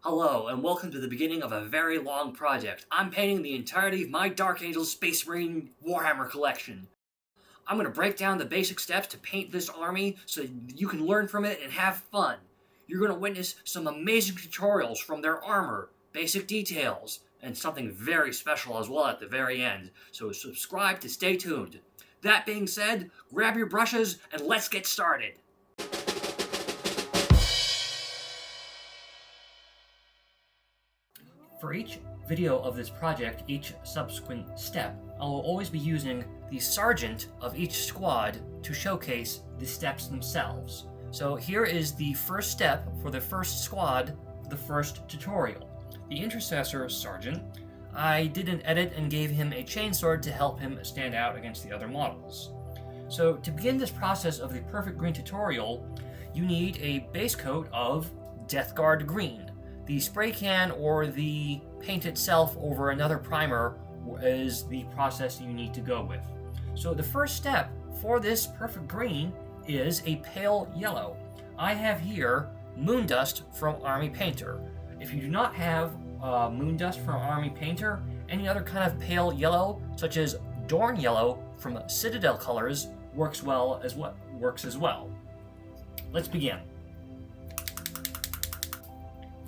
Hello, and welcome to the beginning of a very long project. I'm painting the entirety of my Dark Angel Space Marine Warhammer collection. I'm going to break down the basic steps to paint this army so that you can learn from it and have fun. You're going to witness some amazing tutorials from their armor, basic details, and something very special as well at the very end. So subscribe to stay tuned. That being said, grab your brushes and let's get started. For each video of this project, each subsequent step, I will always be using the sergeant of each squad to showcase the steps themselves. So here is the first step for the first squad, the first tutorial. The intercessor sergeant, I did an edit and gave him a chainsword to help him stand out against the other models. So to begin this process of the perfect green tutorial, you need a base coat of Death Guard green. The spray can or the paint itself over another primer is the process you need to go with. So the first step for this perfect green is a pale yellow. I have here Moon Dust from Army Painter. If you do not have Moon Dust from Army Painter, any other kind of pale yellow, such as Dorn Yellow from Citadel Colors, works as well. Let's begin.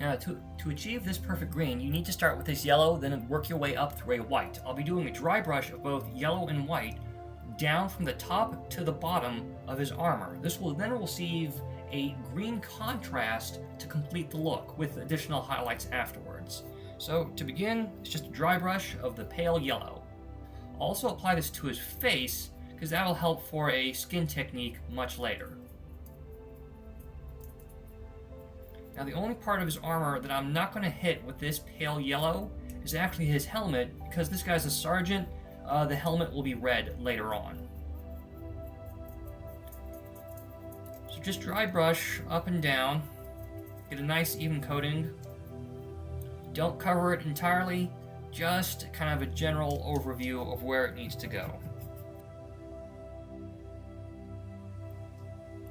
Now, to achieve this perfect green, you need to start with this yellow, then work your way up through a white. I'll be doing a dry brush of both yellow and white down from the top to the bottom of his armor. This will then receive a green contrast to complete the look, with additional highlights afterwards. So, to begin, it's just a dry brush of the pale yellow. I'll also apply this to his face, because that will help for a skin technique much later. Now, the only part of his armor that I'm not going to hit with this pale yellow is actually his helmet, because this guy's a sergeant. The helmet will be red later on. So just dry brush up and down, get a nice even coating. Don't cover it entirely, just kind of a general overview of where it needs to go.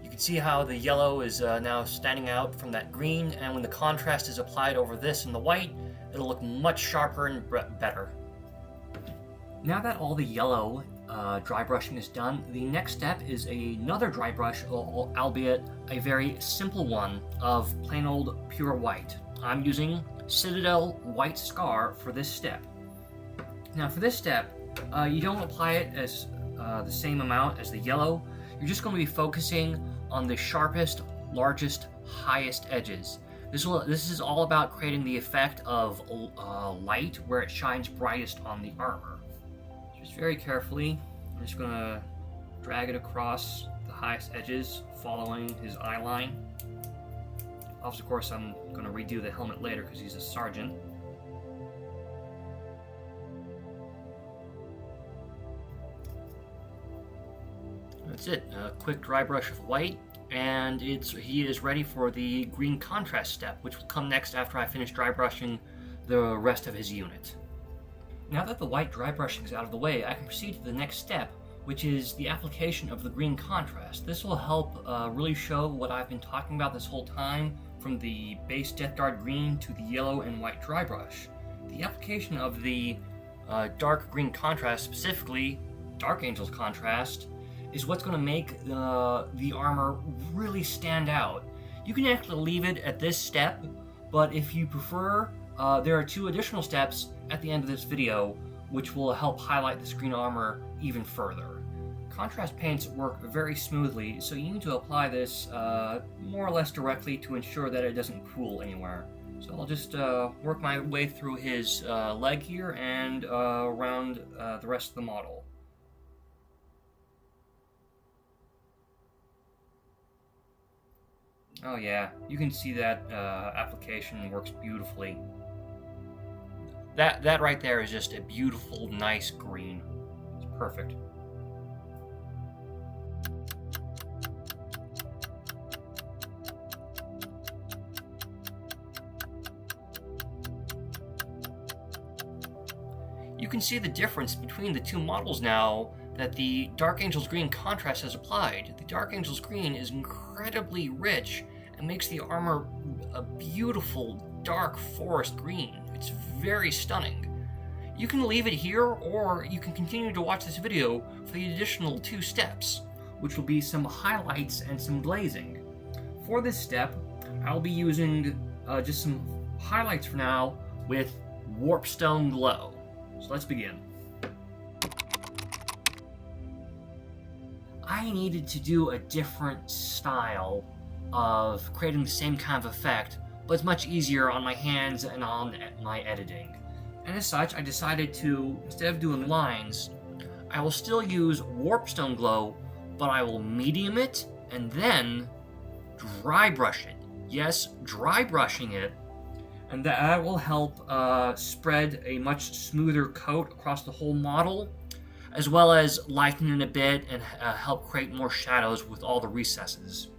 You can see how the yellow is now standing out from that green, and when the contrast is applied over this and the white, it'll look much sharper and better. Now that all the yellow dry brushing is done, the next step is another dry brush, albeit a very simple one, of plain old pure white. I'm using Citadel White Scar for this step. Now for this step, you don't apply it as the same amount as the yellow. You're just going to be focusing on the sharpest, largest, highest edges. This is all about creating the effect of light where it shines brightest on the armor. Just very carefully, I'm just going to drag it across the highest edges, following his eye line. Of course, I'm going to redo the helmet later because he's a sergeant. That's it, a quick dry brush of white, and he is ready for the green contrast step, which will come next after I finish dry brushing the rest of his unit. Now that the white dry brushing is out of the way, I can proceed to the next step, which is the application of the green contrast. This will help really show what I've been talking about this whole time, from the base Death Guard green to the yellow and white dry brush. The application of the dark green contrast, specifically Dark Angel's contrast, is what's going to make the armor really stand out. You can actually leave it at this step, but if you prefer, there are two additional steps at the end of this video which will help highlight this green armor even further. Contrast paints work very smoothly, so you need to apply this more or less directly to ensure that it doesn't pool anywhere. So I'll just work my way through his leg here and around the rest of the model. Oh yeah, you can see that application works beautifully. That right there is just a beautiful, nice green. It's perfect. You can see the difference between the two models now that the Dark Angel's green contrast has applied. The Dark Angel's green is incredibly rich and makes the armor a beautiful dark forest green. It's very stunning. You can leave it here, or you can continue to watch this video for the additional 2 steps, which will be some highlights and some glazing. For this step, I'll be using just some highlights for now with WARPSTONE Glow. So let's begin. I needed to do a different style of creating the same kind of effect, but it's much easier on my hands and on my editing. And as such, I decided to, instead of doing lines, I will still use WARPSTONE Glow, but I will medium it and then dry brush it. Yes, dry brushing it, and that will help spread a much smoother coat across the whole model, as well as lighten it a bit and help create more shadows with all the recesses.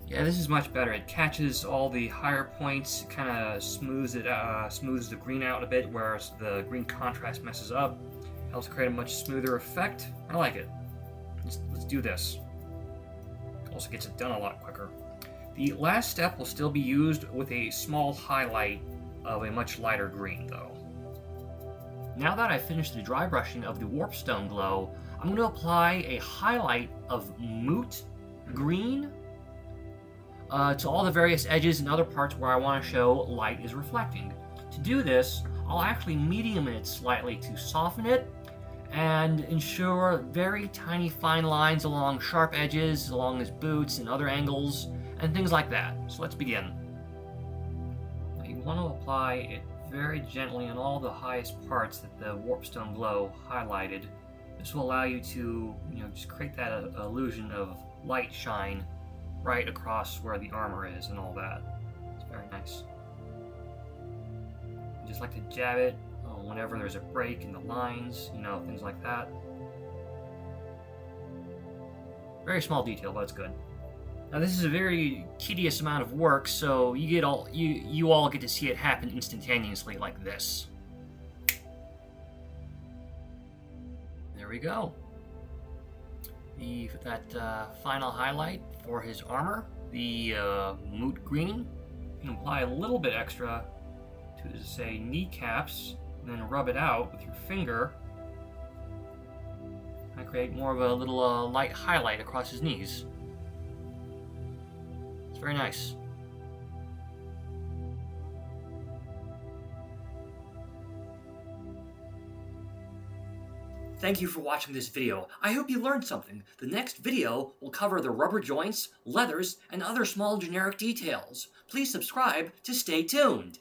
Yeah, this is much better. It catches all the higher points, kind of smooths the green out a bit, whereas the green contrast messes up. Helps create a much smoother effect. I like it. Let's do this. Also gets it done a lot quicker. The last step will still be used with a small highlight of a much lighter green, though. Now that I've finished the dry brushing of the WARPSTONE Glow, I'm going to apply a highlight of MOOT green to all the various edges and other parts where I want to show light is reflecting. To do this, I'll actually medium it slightly to soften it and ensure very tiny fine lines along sharp edges, along his boots and other angles, and things like that. So let's begin. Now you want to apply it very gently on all the highest parts that the WARPSTONE Glow highlighted. This will allow you to, just create that illusion of light shine right across where the armor is and all that. It's very nice. I just like to jab it whenever there's a break in the lines, things like that. Very small detail, but it's good. Now this is a very tedious amount of work, so you all get to see it happen instantaneously like this. There we go. That final highlight for his armor, the MOOT green. You can apply a little bit extra to, say, kneecaps, and then rub it out with your finger. And create more of a little light highlight across his knees. It's very nice. Thank you for watching this video. I hope you learned something. The next video will cover the rubber joints, leathers, and other small generic details. Please subscribe to stay tuned.